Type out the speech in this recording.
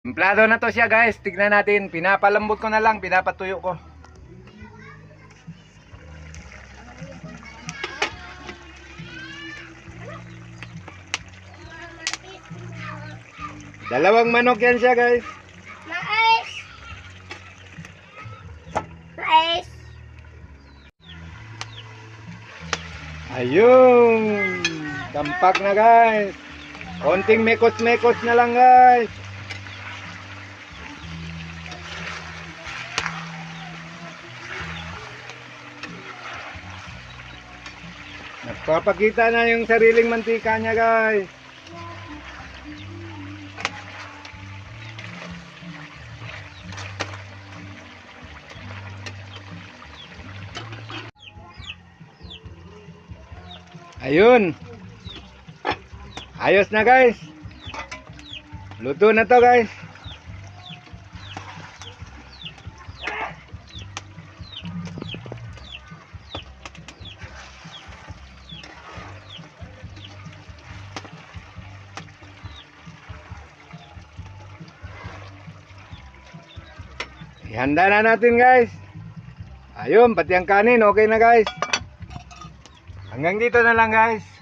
Templado na to siya guys. Tignan natin. Pinapalambot ko na lang. Pinapatuyo ko. Dalawang manok yan siya guys. Mais! Mais! Ayun. Tampak na guys. Konting mekos-mekos na lang guys. Nagpapakita na yung sariling mantika niya guys. Ayun. Ayos na guys. Luto na to guys. Ihanda na natin guys. Ayun, pati ang kanin okay na guys. Hanggang dito na lang guys.